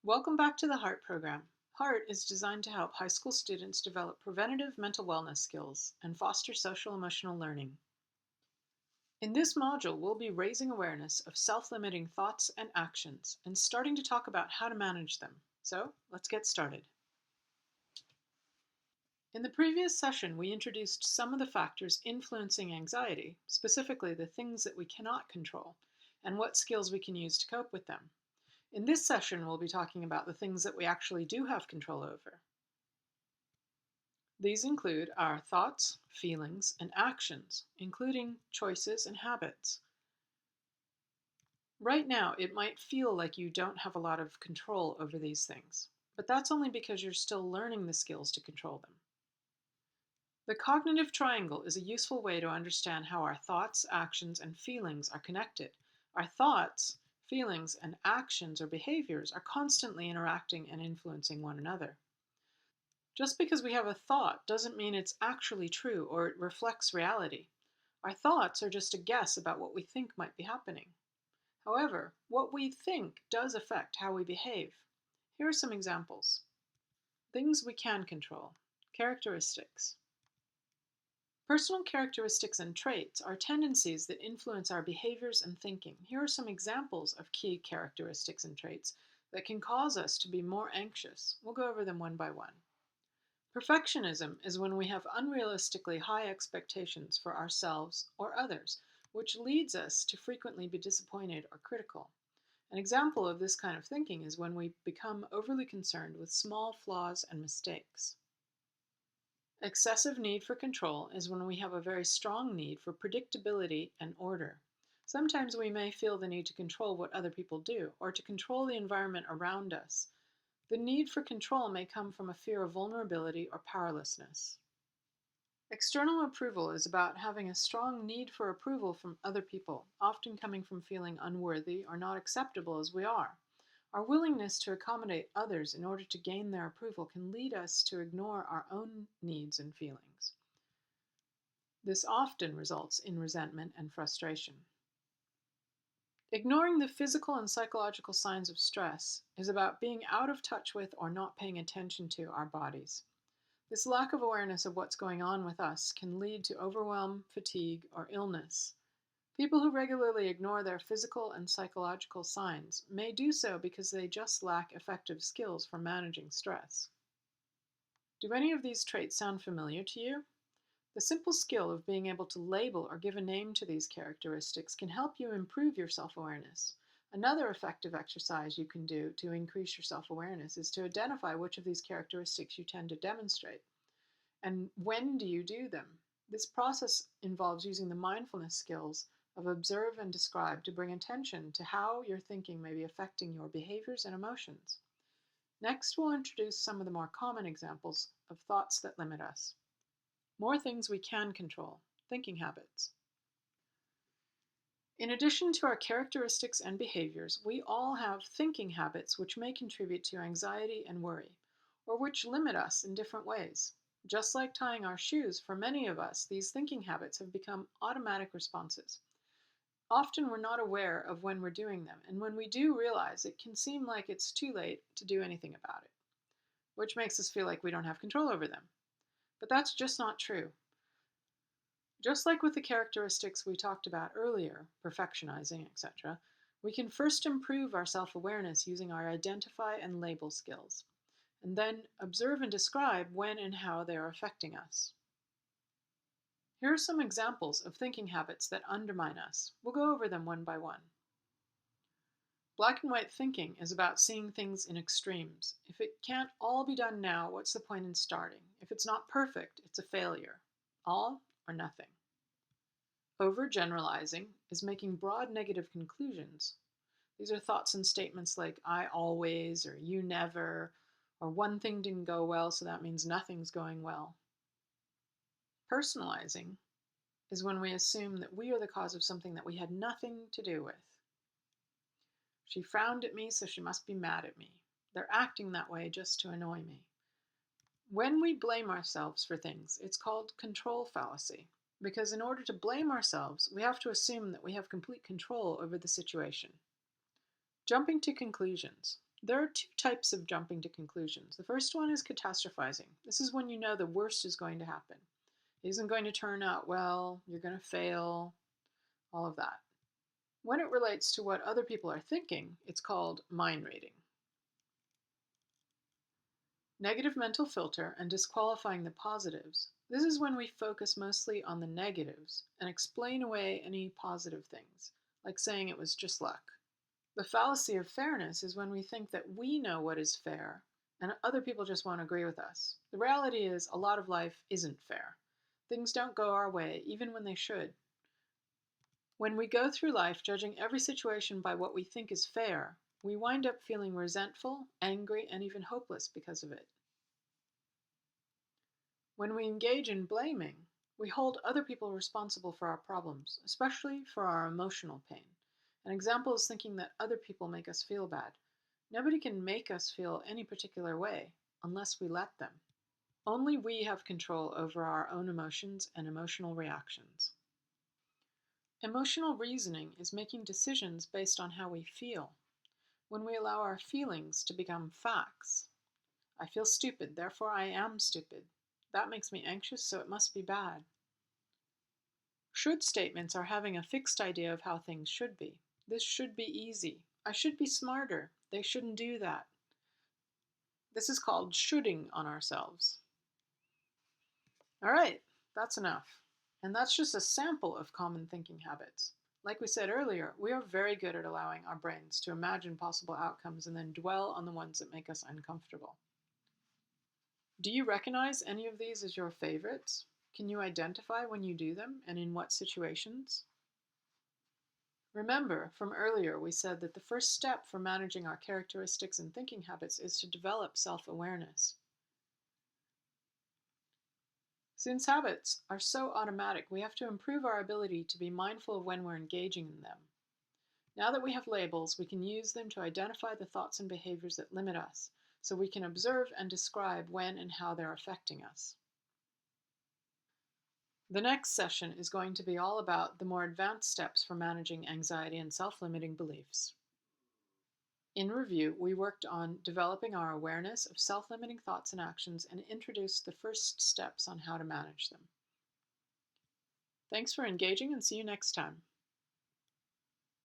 Welcome back to the HEART program. HEART is designed to help high school students develop preventative mental wellness skills and foster social emotional learning. In this module, we'll be raising awareness of self-limiting thoughts and actions and starting to talk about how to manage them. So, let's get started. In the previous session, we introduced some of the factors influencing anxiety, specifically the things that we cannot control, and what skills we can use to cope with them. In this session, we'll be talking about the things that we actually do have control over. These include our thoughts, feelings, and actions, including choices and habits. Right now, it might feel like you don't have a lot of control over these things, but that's only because you're still learning the skills to control them. The cognitive triangle is a useful way to understand how our thoughts, actions, and feelings are connected. Our thoughts, feelings, and actions or behaviors are constantly interacting and influencing one another. Just because we have a thought doesn't mean it's actually true or it reflects reality. Our thoughts are just a guess about what we think might be happening. However, what we think does affect how we behave. Here are some examples. Things we can control. Characteristics. Personal characteristics and traits are tendencies that influence our behaviors and thinking. Here are some examples of key characteristics and traits that can cause us to be more anxious. We'll go over them one by one. Perfectionism is when we have unrealistically high expectations for ourselves or others, which leads us to frequently be disappointed or critical. An example of this kind of thinking is when we become overly concerned with small flaws and mistakes. Excessive need for control is when we have a very strong need for predictability and order. Sometimes we may feel the need to control what other people do or to control the environment around us. The need for control may come from a fear of vulnerability or powerlessness. External approval is about having a strong need for approval from other people, often coming from feeling unworthy or not acceptable as we are. Our willingness to accommodate others in order to gain their approval can lead us to ignore our own needs and feelings. This often results in resentment and frustration. Ignoring the physical and psychological signs of stress is about being out of touch with or not paying attention to our bodies. This lack of awareness of what's going on with us can lead to overwhelm, fatigue, or illness. People who regularly ignore their physical and psychological signs may do so because they just lack effective skills for managing stress. Do any of these traits sound familiar to you? The simple skill of being able to label or give a name to these characteristics can help you improve your self-awareness. Another effective exercise you can do to increase your self-awareness is to identify which of these characteristics you tend to demonstrate. And when do you do them? This process involves using the mindfulness skills of observe and describe to bring attention to how your thinking may be affecting your behaviors and emotions. Next, we'll introduce some of the more common examples of thoughts that limit us. More things we can control. Thinking habits. In addition to our characteristics and behaviors, we all have thinking habits which may contribute to anxiety and worry, or which limit us in different ways. Just like tying our shoes, for many of us, these thinking habits have become automatic responses. Often we're not aware of when we're doing them, and when we do realize, it can seem like it's too late to do anything about it, which makes us feel like we don't have control over them. But that's just not true. Just like with the characteristics we talked about earlier, perfectionizing, etc., we can first improve our self-awareness using our identify and label skills, and then observe and describe when and how they are affecting us. Here are some examples of thinking habits that undermine us. We'll go over them one by one. Black and white thinking is about seeing things in extremes. If it can't all be done now, what's the point in starting? If it's not perfect, it's a failure. All or nothing. Overgeneralizing is making broad negative conclusions. These are thoughts and statements like I always, or you never, or one thing didn't go well, so that means nothing's going well. Personalizing is when we assume that we are the cause of something that we had nothing to do with. She frowned at me, so she must be mad at me. They're acting that way just to annoy me. When we blame ourselves for things, it's called control fallacy, because in order to blame ourselves, we have to assume that we have complete control over the situation. Jumping to conclusions. There are two types of jumping to conclusions. The first one is catastrophizing. This is when you know the worst is going to happen. It isn't going to turn out well, you're going to fail, all of that. When it relates to what other people are thinking, it's called mind reading. Negative mental filter and disqualifying the positives. This is when we focus mostly on the negatives and explain away any positive things, like saying it was just luck. The fallacy of fairness is when we think that we know what is fair and other people just won't agree with us. The reality is, a lot of life isn't fair. Things don't go our way, even when they should. When we go through life judging every situation by what we think is fair, we wind up feeling resentful, angry, and even hopeless because of it. When we engage in blaming, we hold other people responsible for our problems, especially for our emotional pain. An example is thinking that other people make us feel bad. Nobody can make us feel any particular way unless we let them. Only we have control over our own emotions and emotional reactions. Emotional reasoning is making decisions based on how we feel. When we allow our feelings to become facts, I feel stupid, therefore I am stupid. That makes me anxious, so it must be bad. Should statements are having a fixed idea of how things should be. This should be easy. I should be smarter. They shouldn't do that. This is called shoulding on ourselves. All right, that's enough. And that's just a sample of common thinking habits. Like we said earlier, we are very good at allowing our brains to imagine possible outcomes and then dwell on the ones that make us uncomfortable. Do you recognize any of these as your favorites? Can you identify when you do them and in what situations? Remember, from earlier we said that the first step for managing our characteristics and thinking habits is to develop self-awareness. Since habits are so automatic, we have to improve our ability to be mindful of when we're engaging in them. Now that we have labels, we can use them to identify the thoughts and behaviors that limit us, so we can observe and describe when and how they're affecting us. The next session is going to be all about the more advanced steps for managing anxiety and self-limiting beliefs. In review, we worked on developing our awareness of self-limiting thoughts and actions and introduced the first steps on how to manage them. Thanks for engaging, and see you next time.